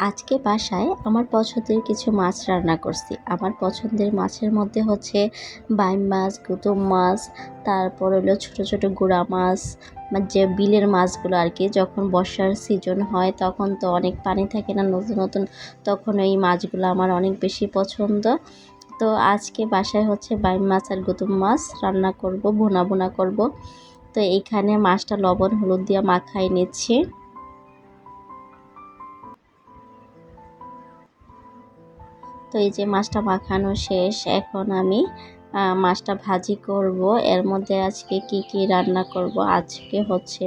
আজকে বাসায় আমার পছন্দের কিছু মাছ রান্না করছি। আমার পছন্দের মাছের মধ্যে হচ্ছে বাইম মাছ, গুতুম মাছ, তারপর হলো ছোট ছোট গুড়া মাছ, মানে যে বিলের মাছগুলো আর কি। যখন বর্ষার সিজন হয় তখন তো অনেক পানি থাকে না, নতুন নতুন, তখন এই মাছগুলো আমার অনেক বেশি পছন্দ। তো আজকে বাসায় হচ্ছে বাইম মাছ আর গুতুম মাছ রান্না করব, ভুনা ভুনা করব। তো এইখানে মাছটা লবণ হলুদ দিয়ে মাখাই নিচ্ছি। তো এই যে মাছটা মাখানো শেষ, এখন আমি মাছটা ভাজি করব। এর মধ্যে আজকে কি কি রান্না করব, আজকে হচ্ছে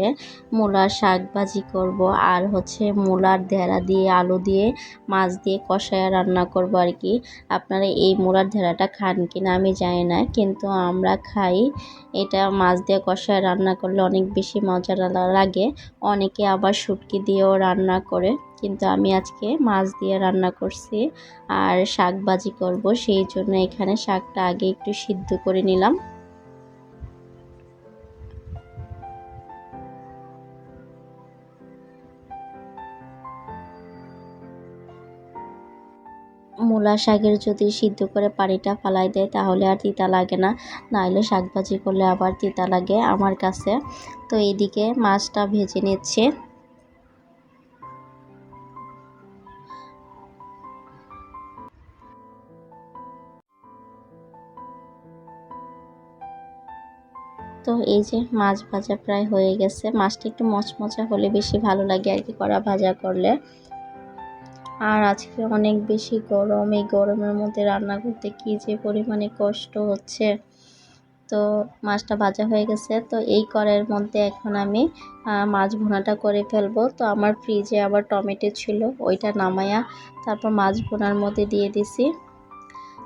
মূলার শাক ভাজি করব, আর হচ্ছে মূলার ঢেঁড়া দিয়ে আলু দিয়ে মাছ দিয়ে কষায়া রান্না করব আর কি। আপনারা এই মূলার ঢেঁড়াটা খান কিনা আমি জানি না, কিন্তু আমরা খাই। এটা মাছ দিয়ে কষায়া রান্না করলে অনেক বেশি মজা লাগে। অনেকে আবার শুটকি দিয়েও রান্না করে, কিন্তু আমি আজকে মাছ দিয়ে রান্না করছি। আর শাক ভাজি করব, সেই জন্য এখানে শাকটা আগে একটু সিদ্ধ করে নিলাম। মূলা শাকের যদি সিদ্ধ করে পানিটা ফালাই দেয় তাহলে আর তিতা লাগে না, নাহলে শাক ভাজি করলে আবার তিতা লাগে আমার কাছে। তো এইদিকে মাছটা ভেজে নিচ্ছে। তো এই যে মাছ ভাজা প্রায় হয়ে গেছে। মাছটা একটু মচমচা হলে বেশি ভালো লাগে আর কি কড়া ভাজা করলে। আর আজকে অনেক বেশি গরম, এই গরমের মধ্যে রান্না করতে কি যে পরিমাণে কষ্ট হচ্ছে। তো মাছটা ভাজা হয়ে গেছে। তো এই কড়াইয়ের মধ্যে এখন আমি মাছ ভুনাটা করে ফেলবো। তো আমার ফ্রিজে আবার টমেটো ছিল, ওইটা নামায়া তারপর মাছ ভুনার মধ্যে দিয়ে দিছি।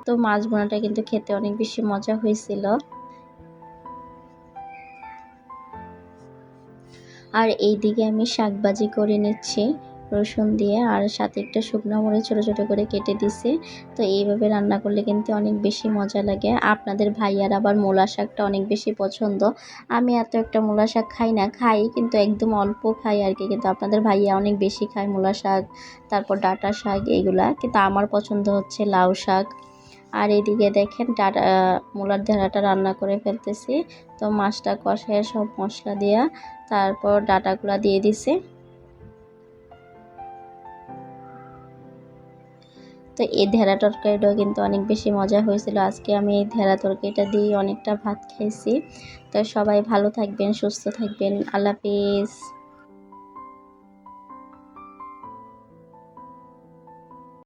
তো মাছ ভুনাটা কিন্তু খেতে অনেক বেশি মজা হয়েছিল। আর এই দিকে আমি শাক ভাজি করে নিচ্ছি রসুন দিয়ে, আর সাথে একটা শুকনো মরিচ ছোটো ছোটো করে কেটে দিছি। তো এইভাবে রান্না করলে কিন্তু অনেক বেশি মজা লাগে। আপনাদের ভাইয়ার আবার মূলা শাকটা অনেক বেশি পছন্দ। আমি এত একটা মূলা শাক খাই না, খাই কিন্তু একদম অল্প খাই আর কি, কিন্তু আপনাদের ভাইয়া অনেক বেশি খায় মূলা শাক, তারপর ডাঁটা শাক এইগুলা, কিন্তু আমার পছন্দ হচ্ছে লাউ শাক। আর এইদিকে দেখেন মূলার ঢেঁড়াটা রান্না করে ফেলতেছি। তো মাছটা কষায় সব মশলা দিয়া তারপর ডাঁটাগুলা দিয়ে দিছি। তো এই ঢেঁড়া তরকারিটাও কিন্তু অনেক বেশি মজা হয়েছিল। আজকে আমি এই ঢেঁড়া তরকারিটা দিয়ে অনেকটা ভাত খাইছি। তো সবাই ভালো থাকবেন, সুস্থ থাকবেন, আল্লাহ হাফেজ।